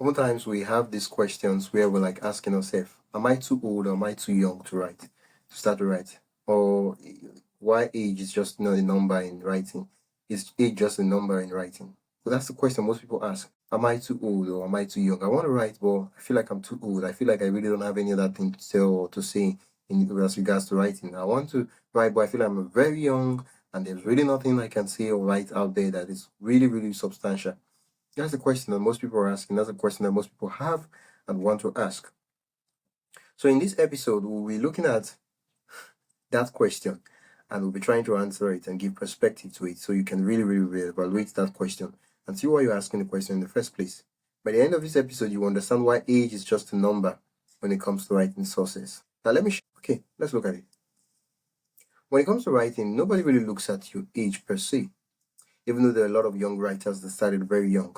Sometimes we have these questions where we're like asking ourselves, am I too old or am I too young to write, to start to write? Or why age is just not a number in writing? Is age just a number in writing? So that's the question most people ask. Am I too old or am I too young? I want to write, but I feel like I'm too old. I feel like I really don't have any other thing to tell or to say in as regards to writing. I want to write, but I feel like I'm very young and there's really nothing I can say or write out there that is really, really substantial. That's the question that most people are asking. That's a question that most people have and want to ask. So in this episode, we'll be looking at that question and we'll be trying to answer it and give perspective to it so you can really, really, really evaluate that question and see why you're asking the question in the first place. By the end of this episode, you understand why age is just a number when it comes to writing sources. Now let me okay, let's look at it. When it comes to writing, nobody really looks at your age per se, even though there are a lot of young writers that started very young.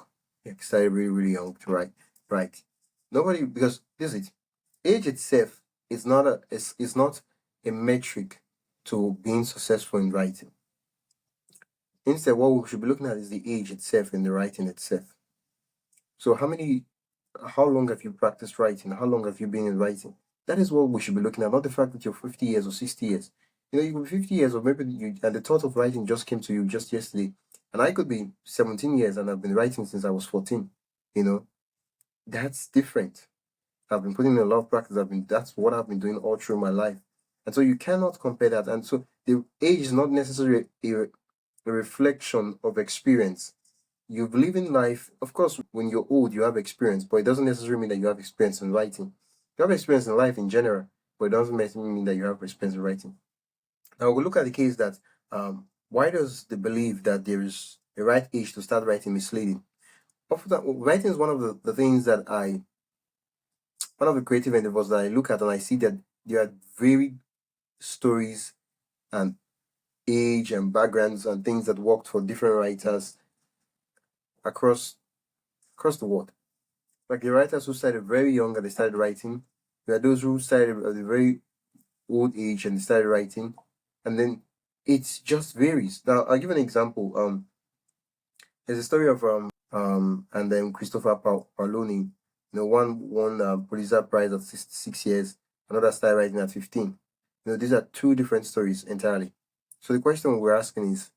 Started really, really young to write. Right. Nobody, because this is it. Age itself is not a metric to being successful in writing. Instead, what we should be looking at is the age itself in the writing itself. So how long have you practiced writing? How long have you been in writing? That is what we should be looking at, not the fact that you're 50 years or 60 years. You could be 50 years or maybe and the thought of writing just came to you just yesterday. And I could be 17 years and I've been writing since I was 14. That's different. I've been putting in a lot of practice. That's what I've been doing all through my life. And so you cannot compare that. And so the age is not necessarily a reflection of experience. You've lived in life, of course, when you're old, you have experience, but it doesn't necessarily mean that you have experience in writing. You have experience in life in general, but it doesn't necessarily mean that you have experience in writing. Now we'll look at the case that why does the belief that there is a right age to start writing misleading? Writing is one of the things that one of the creative endeavors that I look at and I see that there are varied stories and age and backgrounds and things that worked for different writers across the world. Like the writers who started very young and they started writing. There are those who started at a very old age and they started writing. And then it just varies. Now I'll give an example. There's a story of and then Christopher Paoloni. One won Pulitzer Prize at 6 years, another started writing at 15. These are two different stories entirely. So the question we're asking is,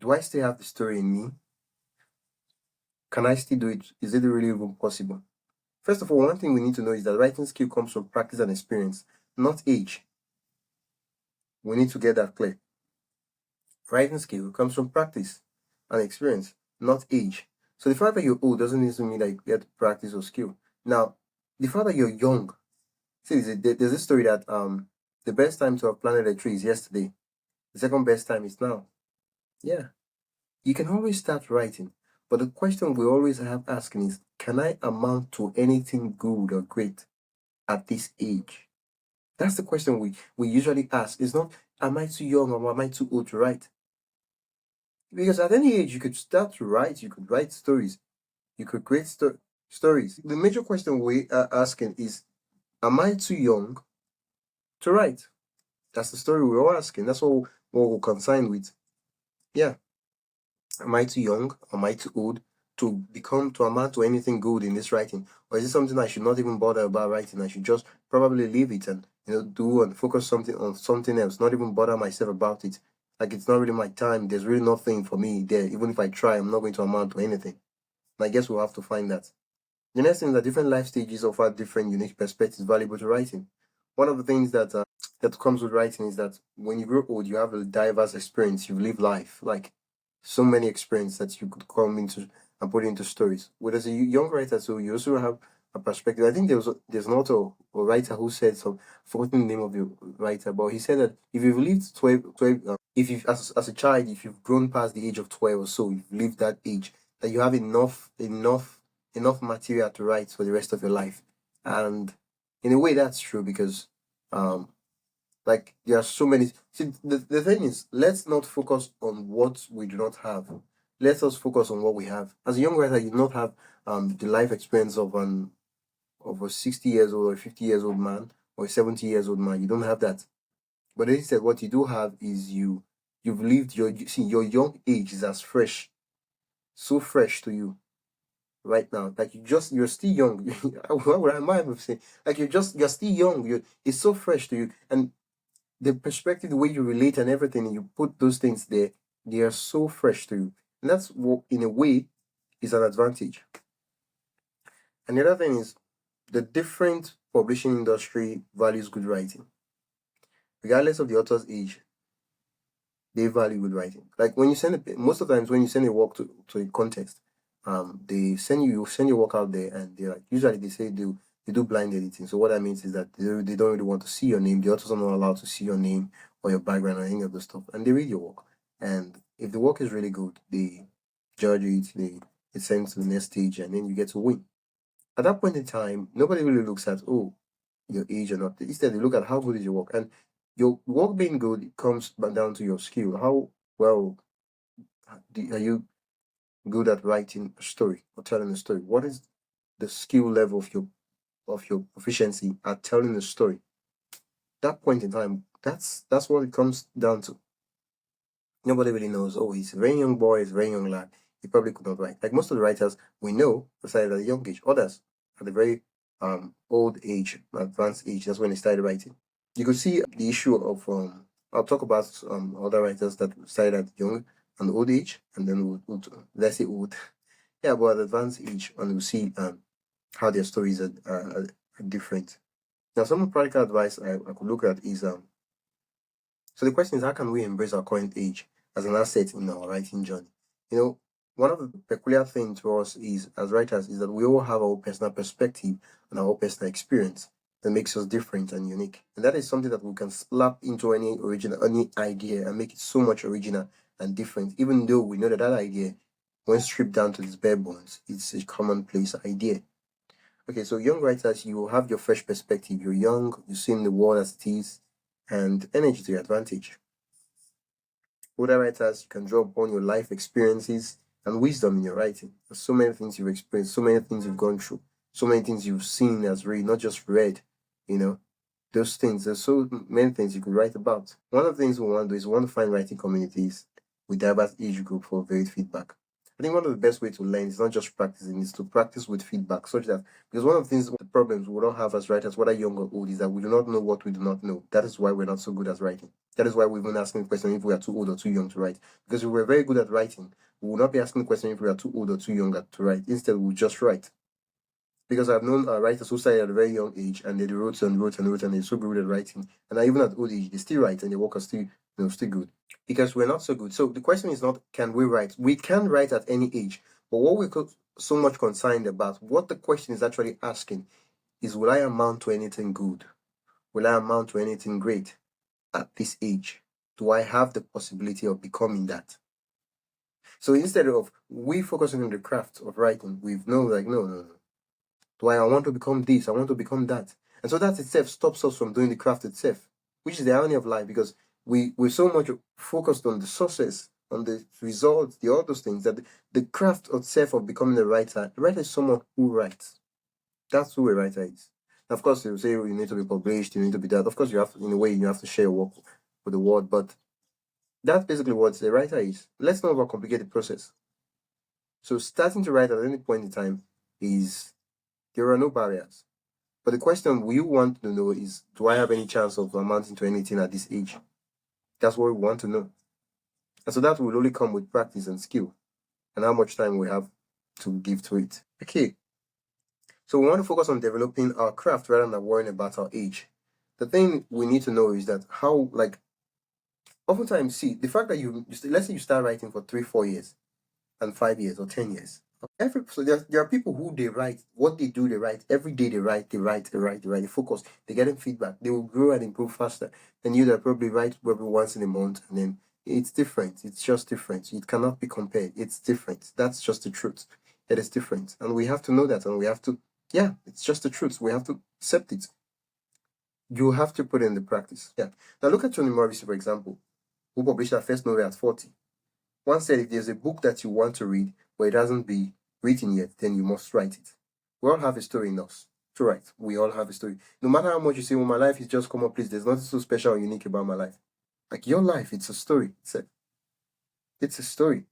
do I still have the story in me? Can I still do it? Is it really even possible? First of all, one thing we need to know is that writing skill comes from practice and experience, not age. We need to get that clear. Writing skill comes from practice and experience, not age. So the fact that you're old doesn't necessarily mean that you get practice or skill. Now, the fact that you're young, see, there's this story that the best time to have planted a tree is yesterday. The second best time is now. Yeah. You can always start writing, but the question we always have asking is, can I amount to anything good or great at this age? That's the question we usually ask. It's not, am I too young or am I too old to write? Because at any age, you could start to write, you could write stories, you could create stories. The major question we are asking is, am I too young to write? That's the story we're all asking. That's what we're concerned with. Yeah. Am I too young? Am I too old to amount to anything good in this writing? Or is it something I should not even bother about writing? I should just probably leave it and do and focus on something else, not even bother myself about it. Like it's not really my time. There's really nothing for me there. Even if I try, I'm not going to amount to anything. And I guess we'll have to find that. The next thing is that different life stages offer different unique perspectives valuable to writing. One of the things that comes with writing is that when you grow old, you have a diverse experience. You've lived life, like so many experiences that you could come into and put into stories. Whereas a young writer, so you also have a perspective. I think there's an author or writer who said some, forgotten the name of the writer, but he said that if you've lived 12 if you've as a child, if you've grown past the age of 12 or so, you've lived that age, that you have enough material to write for the rest of your life. And in a way, that's true because like there are so many. See, the thing is, let's not focus on what we do not have. Let us focus on what we have. As a young writer, you do not have the life experience of a 60 years old or a 50 years old man or a 70 years old man. You don't have that. But instead, what you do have is you've lived your young age is as fresh, so fresh to you. right now. Like you're still young. What am I even saying? Like you're still young. It's so fresh to you, and the perspective, the way you relate and everything, and you put those things there, they are so fresh to you, and that's what, in a way, is an advantage. And the other thing is the different publishing industry values good writing, regardless of the author's age. They value good writing. Like when you send most of the times when you send a work to a contest, they send you send your work out there, and they like usually they say they do blind editing. So what that means is that they don't really want to see your name. The authors are not allowed to see your name or your background or any of the stuff, and they read your work. And if the work is really good, they judge it. They send to the next stage, and then you get to win. At that point in time, nobody really looks at your age or not. Instead, they look at how good is your work, and your work being good comes down to your skill. How well are you good at writing a story or telling a story? What is the skill level of your proficiency at telling a story? That point in time, that's what it comes down to. Nobody really knows. Oh, he's a very young boy, he's a very young lad. He probably could not write. Like most of the writers we know decided at a young age. Others at a very old age, advanced age. That's when they started writing. You could see the issue of I'll talk about other writers that started at young and old age, and then let's say old, yeah, but at advanced age, and we'll see how their stories are different. Now, some practical advice I could look at is so the question is, how can we embrace our current age as an asset in our writing journey? You know, one of the peculiar things to us is as writers is that we all have our personal perspective and our personal experience that makes us different and unique. And that is something that we can slap into any idea and make it so much original and different, even though we know that that idea, when stripped down to its bare bones, it's a commonplace idea. Okay, so young writers, you have your fresh perspective. You're young, you're seeing the world as it is, and energy to your advantage. Older writers, you can draw upon your life experiences and wisdom in your writing. There's so many things you've experienced, so many things you've gone through, so many things you've seen as read, not just read, you know. Those things, there's so many things you could write about. One of the things we want to do is we want to find writing communities with diverse age group for varied feedback. I think one of the best ways to learn is not just practicing, it's to practice with feedback, such that because one of the things, the problems we don't have as writers, whether young or old, is that we do not know what we do not know. That is why we're not so good at writing. That is why we've been asking the question if we are too old or too young to write. Because if we're very good at writing, we will not be asking the question if we are too old or too young to write. Instead, we'll just write. Because I've known writers who started at a very young age and they wrote and wrote and wrote and they're so good at writing. And even at old age, they still write and their work is still good. Because we're not so good. So the question is not can we write? We can write at any age. But what we're so much concerned about, what the question is actually asking, is will I amount to anything good? Will I amount to anything great at this age? Do I have the possibility of becoming that? So instead of we focusing on the craft of writing, we've no like no. Do I want to become this? I want to become that. And so that itself stops us from doing the craft itself, which is the irony of life because we're so much focused on the success, on the results, all those things that the craft itself of becoming a writer is someone who writes. That's who a writer is. Of course, you say, oh, you need to be published, you need to be that. Of course, you have to, in a way, you have to share your work with the world, but that's basically what a writer is. Let's not overcomplicate the process. So starting to write at any point in time is there are no barriers. But the question we want to know is, do I have any chance of amounting to anything at this age? That's what we want to know. And so that will only come with practice and skill and how much time we have to give to it. Okay. So we want to focus on developing our craft rather than worrying about our age. The thing we need to know is that how, like, oftentimes, see, the fact that let's say you start writing for 3, 4 years and 5 years or 10 years. So there are people who they write what they do, they write every day, they focus, they get feedback, they will grow and improve faster than you that probably write every once in a month, and then it's different. It's just different. It cannot be compared. It's different. That's just the truth. It is different, and we have to know that, and we have to, yeah, it's just the truth. We have to accept it. You have to put it in the practice. Yeah. Now look at Toni Morrison, for example, who published her first novel at 40. Once said, if there's a book that you want to read, but it hasn't been written yet, then you must write it. We all have a story in us to write. We all have a story. No matter how much you say, well, my life is just commonplace, there's nothing so special or unique about my life. Like your life, it's a story. It's a story.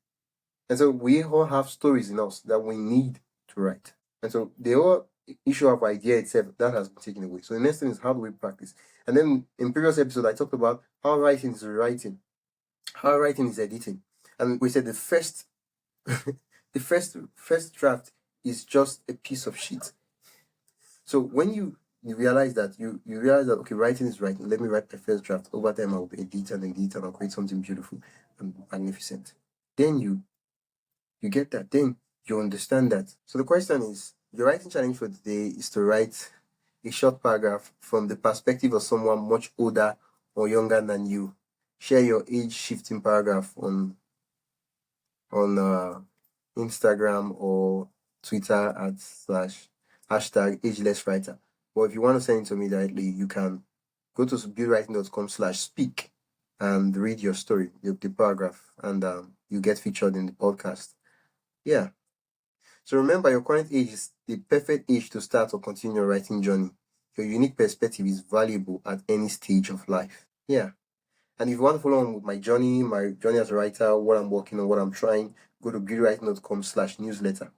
And so we all have stories in us that we need to write. And so the whole issue of idea itself, that has been taken away. So the next thing is, how do we practice? And then in previous episode, I talked about how writing is writing, how writing is editing. And we said the first the first draft is just a piece of shit. So when you realize that you realize that, okay, writing is writing, let me write the first draft. Over time I'll edit and I'll create something beautiful and magnificent. Then you get that. Then you understand that. So the question is, your writing challenge for today is to write a short paragraph from the perspective of someone much older or younger than you. Share your age shifting paragraph on Instagram or Twitter at slash hashtag agelesswriter. But if you want to send it to me directly, you can go to buildwriting.com/speak and read your story, the paragraph, and you get featured in the podcast. Yeah. So remember, your current age is the perfect age to start or continue your writing journey. Your unique perspective is valuable at any stage of life. Yeah. And if you want to follow on with my journey as a writer, what I'm working on, what I'm trying, go to buildwriting.com/newsletter.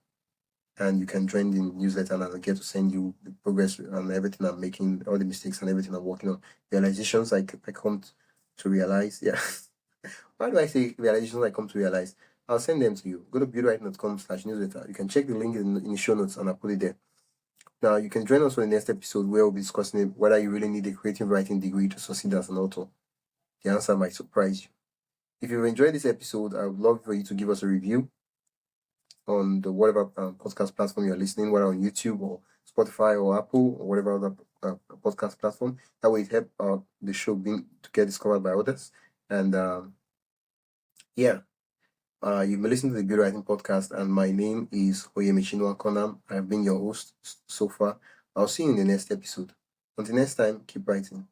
And you can join the newsletter, and I'll get to send you the progress and everything I'm making, all the mistakes and everything I'm working on. Realizations I come to realize. Yeah. Why do I say realizations I come to realize? I'll send them to you. Go to buildwriting.com/newsletter. You can check the link in the show notes, and I'll put it there. Now, you can join us for the next episode where we'll be discussing whether you really need a creative writing degree to succeed as an author. The answer might surprise you. If you've enjoyed this episode, I would love for you to give us a review on the whatever podcast platform you're listening, whether on YouTube or Spotify or Apple or whatever other podcast platform. That way it helps the show to get discovered by others. And yeah, you've been listening to the Good Writing Podcast, and my name is Oyemichinua Konam. I've been your host so far. I'll see you in the next episode. Until next time, keep writing.